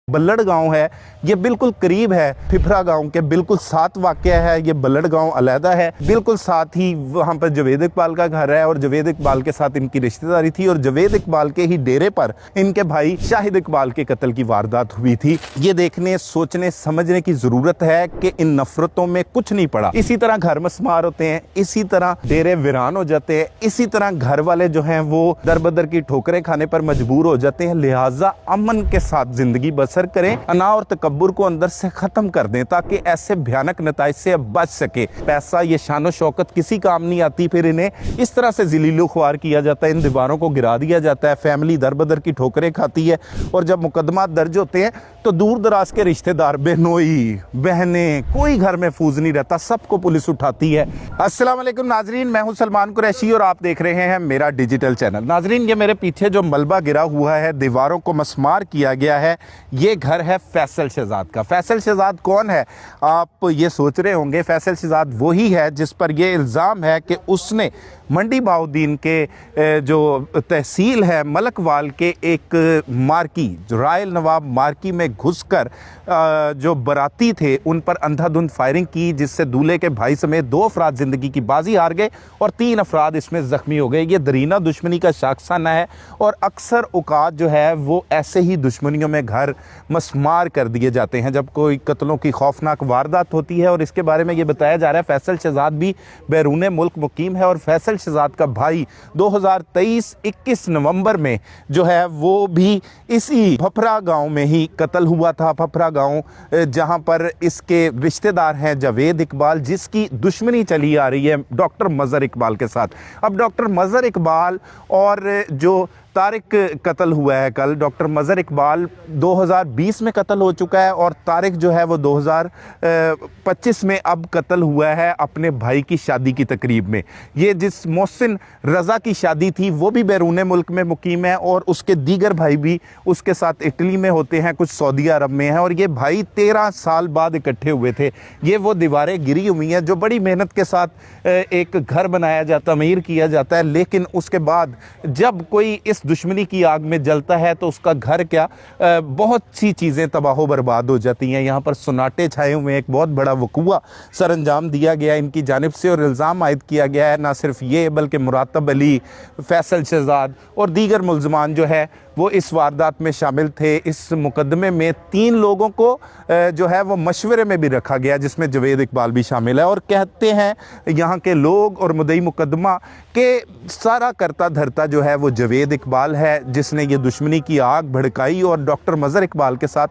बल्लड़ गांव है, ये बिल्कुल करीब है फिफरा गांव के, बिल्कुल साथ वाक़या है। ये बल्लड़ गांव अलहदा है, बिल्कुल साथ ही वहाँ पर जावेद इकबाल का घर है और जावेद इकबाल के साथ इनकी रिश्तेदारी थी और जावेद इकबाल के ही डेरे पर इनके भाई शाहिद इकबाल के कत्ल की वारदात हुई थी। ये देखने, सोचने, समझने की ज़रूरत है कि इन नफरतों में कुछ नहीं पड़ा। इसी तरह घर मस्मार होते हैं, इसी तरह डेरे वीरान हो जाते हैं, इसी तरह घर वाले जो हैं वो दर बदर की ठोकरें खाने पर मजबूर हो जाते हैं। लिहाजा अमन के साथ ज़िंदगी बसर करें, अना और तकब्बुर को अंदर से खत्म कर दें ताकि ऐसे भयानक नताइज से बच सके। पैसा, ये शान शौकत किसी काम नहीं आती, फिर इन्हें इस तरह से ज़लीलो ख्वार किया जाता है, इन दीवारों को गिरा दिया जाता है, फैमिली दर बदर की ठोकरें खाती है। और जब मुकदमा दर्ज होते हैं तो दूर दराज के रिश्तेदार, बहनोई, बहनें, कोई घर महफूज नहीं रहता, सबको पुलिस उठाती है। अस्सलाम वालेकुम नाजरीन, मैं हूं सलमान कुरैशी और आप देख रहे हैं मेरा डिजिटल चैनल। नाजरीन, ये मेरे पीछे जो मलबा गिरा हुआ है, दीवारों को मस्मार किया गया है, ये घर है फैसल शहजाद का। फैसल शहजाद कौन है, आप ये सोच रहे होंगे। फैसल शहजाद वही है जिस पर यह इल्ज़ाम है कि उसने मंडी बाउद्दीन के जो तहसील है मलकवाल के एक मार्की, जो रायल नवाब मार्की में घुसकर जो बराती थे उन पर अंधाधुंध फायरिंग की, जिससे दूल्हे के भाई समेत 2 अफराद ज़िंदगी की बाजी हार गए और 3 अफराद इसमें ज़ख्मी हो गए। ये दरीना दुश्मनी का शाखसाना है और अक्सर औकात जो है वो ऐसे ही दुश्मनियों में घर मस्मार कर दिए जाते हैं जब कोई कत्लों की खौफनाक वारदात होती है। और इसके बारे में ये बताया जा रहा है फैसल शहजाद भी बैरून मुल्क मुकीम है और फैसल शहजाद का भाई 2023-21 नवंबर में जो है वो भी इसी फफरा गांव में ही कत्ल हुआ था। फफरा गांव जहां पर इसके रिश्तेदार हैं जावेद इकबाल, जिसकी दुश्मनी चली आ रही है डॉक्टर मज़हर इकबाल के साथ। अब डॉक्टर मज़हर इकबाल और जो तारिक कत्ल हुआ है कल, डॉक्टर मज़हर इकबाल 2020 में कत्ल हो चुका है और तारिक जो है वो 2025 में अब कत्ल हुआ है अपने भाई की शादी की तकरीब में। ये जिस मोहसिन रज़ा की शादी थी वो भी बैरून मुल्क में मुकीम है और उसके दीगर भाई भी उसके साथ इटली में होते हैं, कुछ सऊदी अरब में हैं। और ये भाई 13 साल बाद इकट्ठे हुए थे। ये वो दीवारें गिरी हुई हैं जो बड़ी मेहनत के साथ एक घर बनाया जाता, तमीर किया जाता है, लेकिन उसके बाद जब कोई इस दुश्मनी की आग में जलता है तो उसका घर क्या, बहुत सी चीज़ें तबाह बर्बाद हो जाती हैं। यहाँ पर सुनाटे छाए हुए हैं, एक बहुत बड़ा वकूआ सर अंजाम दिया गया इनकी जानिब से और इल्ज़ाम आयद किया गया है। ना सिर्फ ये बल्कि मुरातब अली, फैसल शहजाद और दीगर मुल्ज़मान जो है वो इस वारदात में शामिल थे। इस मुकदमे में 3 लोगों को जो है वो मशवरे में भी रखा गया जिसमें जावेद इकबाल भी शामिल है। और कहते हैं यहाँ के लोग और मुद्दई मुकदमा के सारा करता धरता जो है वो जावेद इकबाल है, जिसने ये दुश्मनी की आग भड़काई और डॉक्टर मज़हर इकबाल के साथ